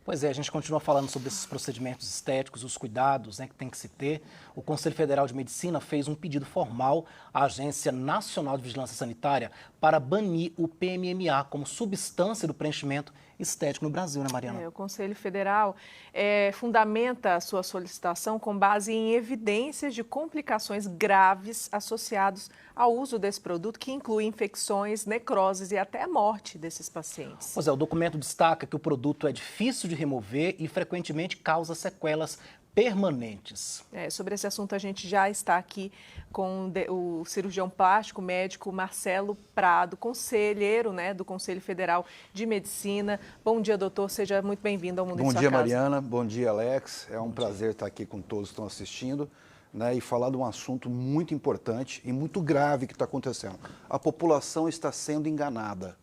Pois é, a gente continua falando sobre esses procedimentos estéticos, os cuidados, né, que tem que se ter. O Conselho Federal de Medicina fez um pedido formal à Agência Nacional de Vigilância Sanitária para banir o PMMA como substância do preenchimento estético no Brasil, né, Mariana? O Conselho Federal fundamenta a sua solicitação com base em evidências de complicações graves associadas ao uso desse produto, que inclui infecções, necroses e até a morte desses pacientes. Pois é, o documento destaca que o produto é difícil de remover e frequentemente causa sequelas permanentes. Sobre esse assunto, a gente já está aqui com o cirurgião plástico médico Marcelo Prado, conselheiro, né, do Conselho Federal de Medicina. Bom dia, doutor. Seja muito bem-vindo ao Mundo em Sua Casa. Bom dia, Mariana. Bom dia, Alex. É um prazer estar aqui com todos que estão assistindo, né, e falar de um assunto muito importante e muito grave que está acontecendo. A população está sendo enganada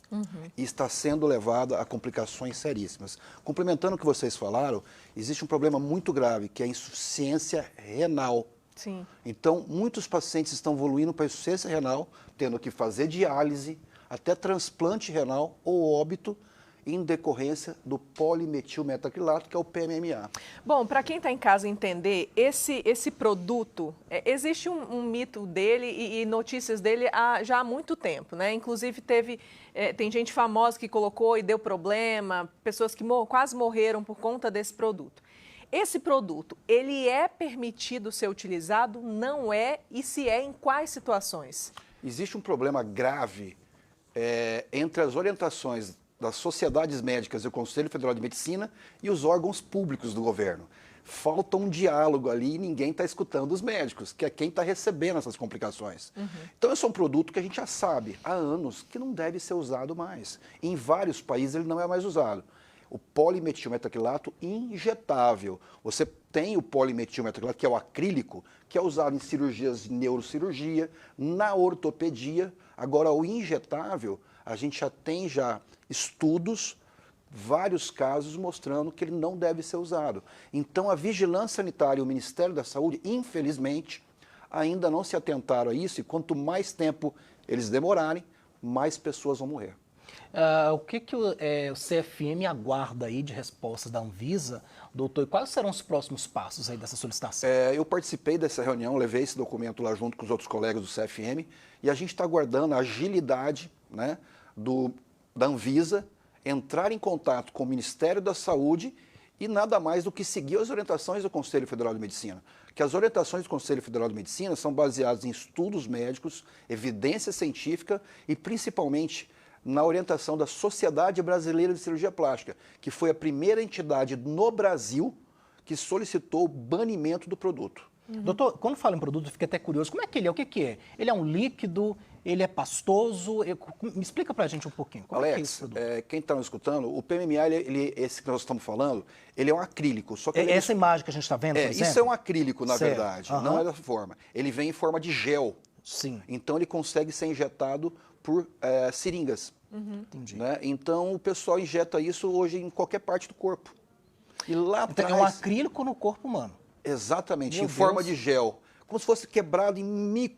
e está sendo levada a complicações seríssimas. Complementando o que vocês falaram, existe um problema muito grave, que é a insuficiência renal. Sim. Então, muitos pacientes estão evoluindo para insuficiência renal, tendo que fazer diálise, até transplante renal ou óbito, em decorrência do polimetilmetacrilato, que é o PMMA. Bom, para quem está em casa entender, esse produto, existe um mito dele e notícias dele já há muito tempo, né? Inclusive tem gente famosa que colocou e deu problema, pessoas que quase morreram por conta desse produto. Esse produto, ele é permitido ser utilizado? Não é? E se é, em quais situações? Existe um problema grave entre as orientações das sociedades médicas e o Conselho Federal de Medicina e os órgãos públicos do governo. Falta um diálogo ali e ninguém está escutando os médicos, que é quem está recebendo essas complicações. Então, esse é um produto que a gente já sabe há anos que não deve ser usado mais. Em vários países ele não é mais usado. O polimetilmetacrilato injetável. Você tem o polimetilmetacrilato, que é o acrílico, que é usado em cirurgias de neurocirurgia, na ortopedia. Agora, o injetável, a gente já tem estudos, vários casos mostrando que ele não deve ser usado. Então, a Vigilância Sanitária e o Ministério da Saúde, infelizmente, ainda não se atentaram a isso, e quanto mais tempo eles demorarem, mais pessoas vão morrer. O que o CFM aguarda aí de respostas da Anvisa, doutor, e quais serão os próximos passos aí dessa solicitação? Eu participei dessa reunião, levei esse documento lá junto com os outros colegas do CFM, e a gente está aguardando a agilidade, né, da Anvisa entrar em contato com o Ministério da Saúde e nada mais do que seguir as orientações do Conselho Federal de Medicina. Que as orientações do Conselho Federal de Medicina são baseadas em estudos médicos, evidência científica e principalmente na orientação da Sociedade Brasileira de Cirurgia Plástica, que foi a primeira entidade no Brasil que solicitou o banimento do produto. Doutor, quando fala em produto, eu fico até curioso. Como é que ele é? O que é? Ele é um líquido? Ele é pastoso? Me explica pra gente um pouquinho. Como é que é esse produto? Quem está nos escutando, o PMMA, esse que nós estamos falando, ele é um acrílico. Só que essa imagem que a gente está vendo, por exemplo? Isso é um acrílico, na verdade. Não é dessa forma. Ele vem em forma de gel. Sim. Então, ele consegue ser injetado por seringas. Entendi. Né? Então, o pessoal injeta isso hoje em qualquer parte do corpo. E lá atrás... É um acrílico no corpo humano. Exatamente, em forma de gel. Como se fosse quebrado em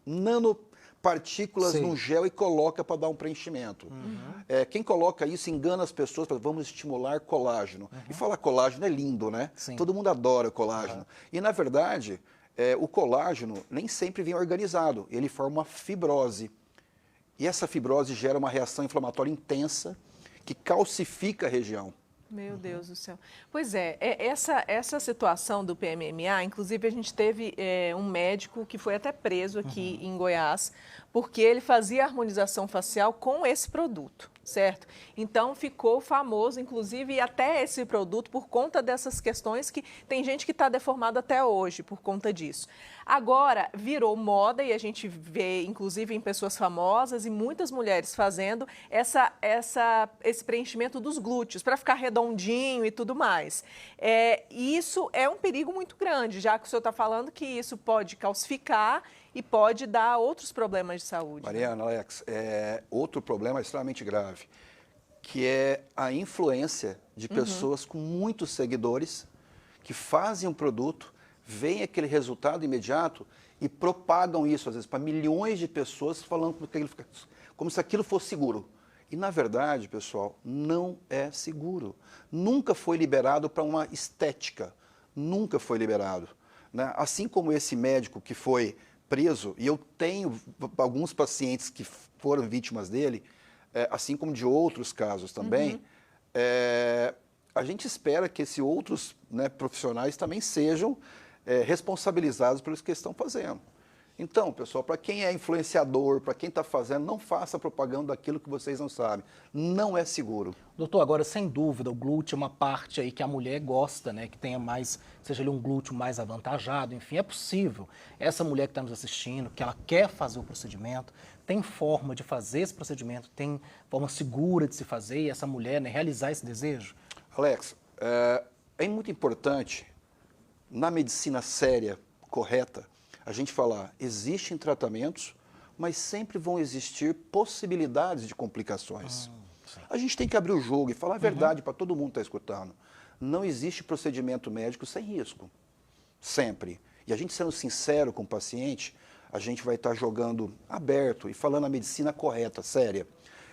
nanopartículas num gel e coloca para dar um preenchimento. Quem coloca isso engana as pessoas, para vamos estimular colágeno. E falar colágeno é lindo, né? Sim. Todo mundo adora colágeno. E, na verdade, o colágeno nem sempre vem organizado. Ele forma uma fibrose. E essa fibrose gera uma reação inflamatória intensa que calcifica a região. Meu Deus do céu. Pois essa situação do PMMA, inclusive a gente teve um médico que foi até preso aqui em Goiás, porque ele fazia harmonização facial com esse produto, certo? Então ficou famoso, inclusive, até esse produto por conta dessas questões que tem gente que está deformado até hoje por conta disso. Agora virou moda e a gente vê, inclusive, em pessoas famosas e muitas mulheres fazendo esse preenchimento dos glúteos para ficar redondinho e tudo mais. Isso é um perigo muito grande, já que o senhor está falando que isso pode calcificar e pode dar outros problemas de saúde. Mariana, Alex, outro problema extremamente grave, que é a influência de pessoas com muitos seguidores que fazem um produto, veem aquele resultado imediato e propagam isso, às vezes, para milhões de pessoas, falando como se aquilo fosse seguro. E, na verdade, pessoal, não é seguro. Nunca foi liberado para uma estética. Nunca foi liberado. Né? Assim como esse médico que foi preso, e eu tenho alguns pacientes que foram vítimas dele, assim como de outros casos também, a gente espera que esses outros, né, profissionais também sejam responsabilizados pelos que estão fazendo. Então, pessoal, para quem é influenciador, para quem está fazendo, não faça propaganda daquilo que vocês não sabem. Não é seguro. Doutor, agora, sem dúvida, o glúteo é uma parte aí que a mulher gosta, né? Que tenha mais, seja ali um glúteo mais avantajado, enfim, é possível. Essa mulher que está nos assistindo, que ela quer fazer o procedimento, tem forma de fazer esse procedimento, tem forma segura de se fazer e essa mulher, né, realizar esse desejo? Alex, é muito importante, na medicina séria, correta, a gente falar, existem tratamentos, mas sempre vão existir possibilidades de complicações. A gente tem que abrir o jogo e falar a verdade para todo mundo que está escutando. Não existe procedimento médico sem risco. Sempre. E a gente sendo sincero com o paciente, a gente vai estar jogando aberto e falando a medicina correta, séria.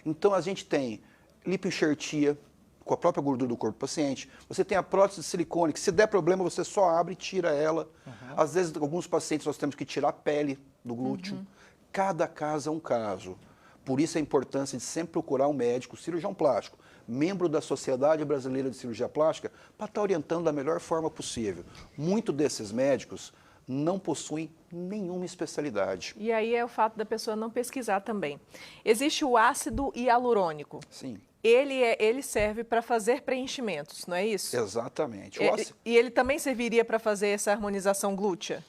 Então a gente tem lipoenxertia, com a própria gordura do corpo do paciente. Você tem a prótese de silicone, que se der problema, você só abre e tira ela. Às vezes, alguns pacientes, nós temos que tirar a pele do glúteo. Cada caso é um caso. Por isso a importância de sempre procurar um médico, cirurgião plástico, membro da Sociedade Brasileira de Cirurgia Plástica, para estar orientando da melhor forma possível. Muitos desses médicos não possuem nenhuma especialidade. E aí é o fato da pessoa não pesquisar também. Existe o ácido hialurônico. Sim. Ele serve para fazer preenchimentos, não é isso? Exatamente. E ele também serviria para fazer essa harmonização glútea?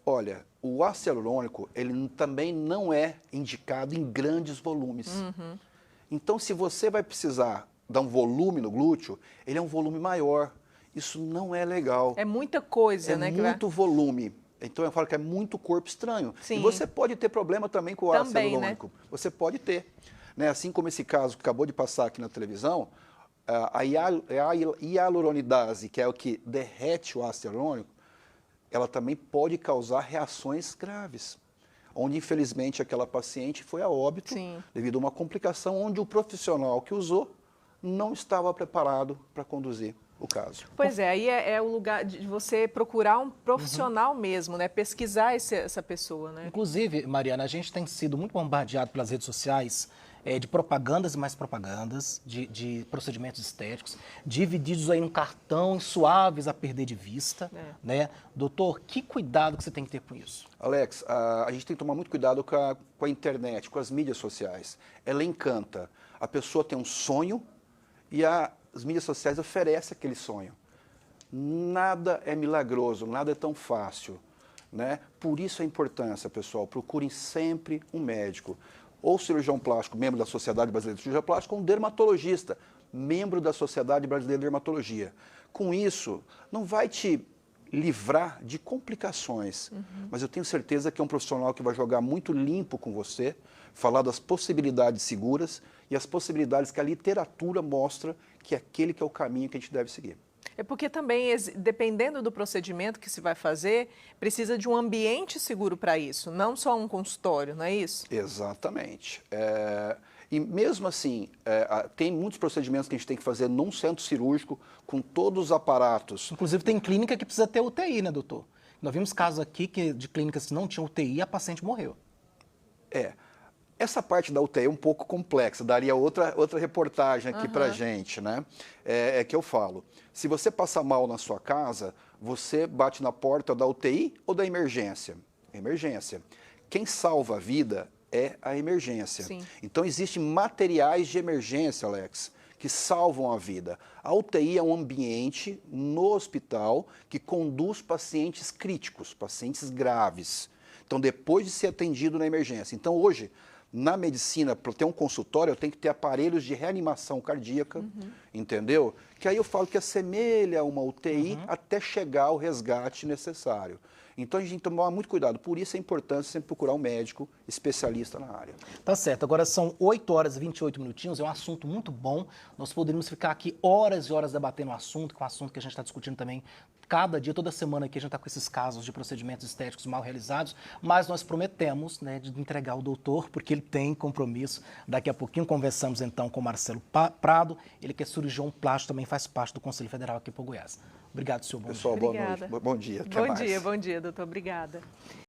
Olha, o ácido hialurônico, ele também não é indicado em grandes volumes. Então, se você vai precisar dar um volume no glúteo, ele é um volume maior. Isso não é legal. É muita coisa, né? É muito volume. Então, eu falo que é muito corpo estranho. Sim. E você pode ter problema também com o ácido hialurônico. Né? Você pode ter. Né? Assim como esse caso que acabou de passar aqui na televisão, a hialuronidase, que é o que derrete o ácido hialurônico, ela também pode causar reações graves, onde infelizmente aquela paciente foi a óbito devido a uma complicação onde o profissional que usou não estava preparado para conduzir o caso. Pois é, aí é o lugar de você procurar um profissional mesmo, né? Pesquisar essa pessoa, né? Inclusive, Mariana, a gente tem sido muito bombardeado pelas redes sociais de propagandas e mais propagandas, de procedimentos estéticos, divididos aí num cartão suaves a perder de vista, né? Doutor, que cuidado que você tem que ter com isso? Alex, a gente tem que tomar muito cuidado com a internet, com as mídias sociais. Ela encanta. A pessoa tem um sonho e as mídias sociais oferecem aquele sonho. Nada é milagroso, nada é tão fácil, né? Por isso a importância, pessoal, procurem sempre um médico. Ou cirurgião plástico, membro da Sociedade Brasileira de Cirurgia Plástica, ou um dermatologista, membro da Sociedade Brasileira de Dermatologia. Com isso, não vai te livrar de complicações, mas eu tenho certeza que é um profissional que vai jogar muito limpo com você, falar das possibilidades seguras e as possibilidades que a literatura mostra que é aquele que é o caminho que a gente deve seguir. É porque também, dependendo do procedimento que se vai fazer, precisa de um ambiente seguro para isso, não só um consultório, não é isso? Exatamente. E mesmo assim, tem muitos procedimentos que a gente tem que fazer num centro cirúrgico, com todos os aparatos. Inclusive tem clínica que precisa ter UTI, né, doutor? Nós vimos casos aqui de clínicas que não tinham UTI e a paciente morreu. Essa parte da UTI é um pouco complexa, daria outra reportagem aqui pra gente, né? É que eu falo, se você passar mal na sua casa, você bate na porta da UTI ou da emergência? Emergência. Quem salva a vida é a emergência. Sim. Então, existem materiais de emergência, Alex, que salvam a vida. A UTI é um ambiente no hospital que conduz pacientes críticos, pacientes graves. Então, depois de ser atendido na emergência. Então, hoje, na medicina, para ter um consultório, eu tenho que ter aparelhos de reanimação cardíaca, entendeu? Que aí eu falo que assemelha uma UTI até chegar ao resgate necessário. Então a gente tem que tomar muito cuidado. Por isso a importância de sempre procurar um médico especialista na área. Tá certo. Agora são 8 horas e 28 minutinhos. É um assunto muito bom. Nós poderíamos ficar aqui horas e horas debatendo o assunto, que é um assunto que a gente está discutindo também cada dia, toda semana aqui a gente está com esses casos de procedimentos estéticos mal realizados, mas nós prometemos, né, de entregar o doutor, porque ele tem compromisso. Daqui a pouquinho conversamos então com o Marcelo Prado, ele que é cirurgião plástico, também faz parte do Conselho Federal aqui para o Goiás. Obrigado, senhor. Bom Pessoal, dia. boa noite. Bom dia. Até mais. Bom dia, doutor. Obrigada.